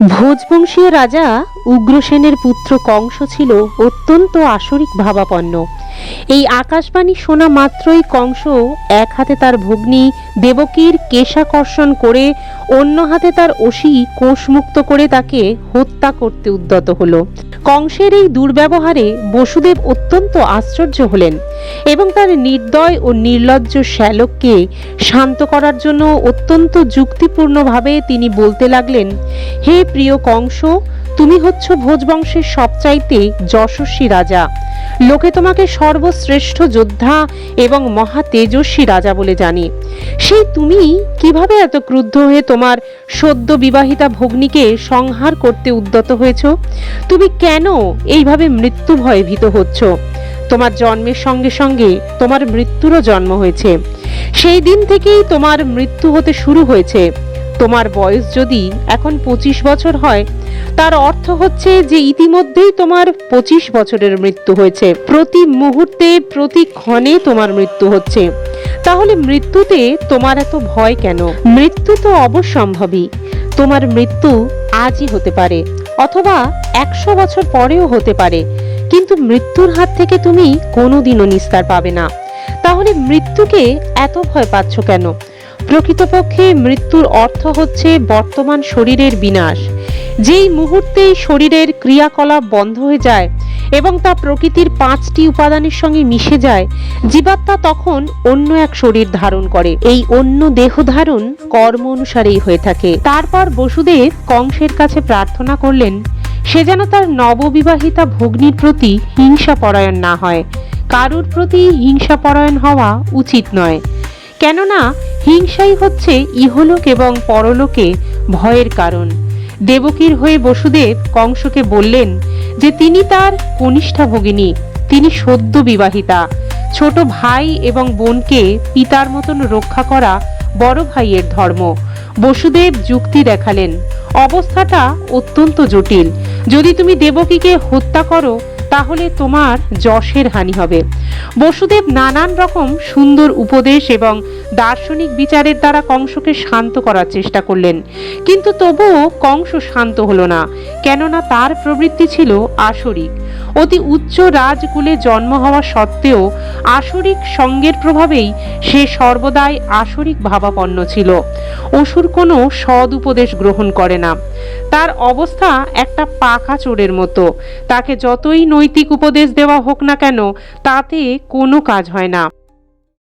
ভোজবংশীয় রাজা উগ্রসেনের পুত্র কংস ছিল অত্যন্ত আসরিক ভাবাপন্ন। এই আকাশবাণী শোনা মাত্রই কংস এক হাতে তার ভগ্নী দেবকীর কেশাকর্ষণ করে অন্য হাতে তার অসি কোষমুক্ত করে তাকে হত্যা করতে উদ্যত হল। কংসের এই দুর্ব্যবহারে বসুদেব অত্যন্ত আশ্চর্য হলেন এবং তার নির্দয় ও নির্লজ্জ শ্যালককে শান্ত করার জন্য অত্যন্ত যুক্তিপূর্ণভাবে তিনি বলতে লাগলেন, হে প্রিয় কংস, তুমি হচ্ছ ভোজবংশের সবচাইতে যশস্বী রাজা। লোকে তোমাকে সর্বশ্রেষ্ঠ যোদ্ধা এবং মহা তেজস্বী রাজা বলে জানে। সেই তুমি কিভাবে এত ক্রুদ্ধ হয়ে তোমার সদ্য বিবাহিতা ভগ্নীকে সংহার করতে উদ্যত হয়েছ? তুমি কেন এইভাবে মৃত্যু ভয়ে ভীত হচ্ছ? তোমার জন্মের সঙ্গে সঙ্গে তোমার মৃত্যুরও জন্ম হয়েছে। সেই দিন থেকেই তোমার মৃত্যু হতে শুরু হয়েছে। তোমার বয়স যদি এখন 25 বছর হয়, তার অর্থ হচ্ছে যে ইতিমধ্যেই তোমার 25 বছরের মৃত্যু হয়েছে। প্রতি মুহূর্তে প্রতি ক্ষণে তোমার মৃত্যু হচ্ছে। তাহলে মৃত্যুতে তোমার এত ভয় কেন? মৃত্যু তো অবশ্যম্ভাবী। তোমার মৃত্যু আজই হতে পারে, অথবা 100 বছর পরেও হতে পারে, কিন্তু মৃত্যুর হাত থেকে তুমি কোনোদিনও নিস্তার পাবে না। তাহলে মৃত্যুকে এত ভয় পাচ্ছ কেন? প্রকৃতপক্ষে মৃত্যুর অর্থ হচ্ছে বর্তমান শরীরের বিনাশ। যেই মুহূর্তেই শরীরের ক্রিয়াকলাপ বন্ধ হয়ে যায় এবং তা প্রকৃতির 5টি উপাদানের সঙ্গে মিশে যায়, জীবাত্মা তখন অন্য এক শরীর ধারণ করে। এই অন্য দেহ ধারণ কর্ম অনুসারেই হয়ে থাকে। তারপর বসুদেব কংসের কাছে প্রার্থনা করলেন, সে যেন তার নববিবাহিতা ভগ্নীর প্রতি হিংসাপরায়ণ না হয়। কারুর প্রতি হিংসাপরায়ণ হওয়া উচিত নয়, কেননা হিংসাই হচ্ছে ইহলোক এবং পরলোকে ভয়ের কারণ। দেবকীর হয়ে বসুদেব কংসকে বললেন যে তিনি তার কনিষ্ঠা ভগিনী, তিনি সদ্য বিবাহিতা। ছোট ভাই এবং বোনকে পিতার মতন রক্ষা করা বড় ভাইয়ের ধর্ম। বসুদেব যুক্তি দেখালেন, অবস্থাটা অত্যন্ত জটিল। যদি তুমি দেবকীকে হত্যা করো তাহলে তোমার যশের হানি হবে। বসুদেব নানান রকম সুন্দর উপদেশ এবং দার্শনিক বিচারের দ্বারা কংসকে শান্ত করার চেষ্টা করলেন, কিন্তু তবুও কংস শান্ত হলো না, কেননা তার প্রবৃত্তি ছিল আসরিক। অতি উচ্চ রাজকুলে জন্ম হওয়া সত্ত্বেও আসরিক সঙ্গের প্রভাবেই সে সর্বদাই আসরিক ভাবাপন্ন ছিল। অসুর কোনো সদ উপদেশ গ্রহণ করে না। তার অবস্থা একটা পাকা চোরের মতো। তাকে যতই নৈতিক উপদেশ দেওয়া হোক না কেন, তাতে কোনো কাজ হয় না।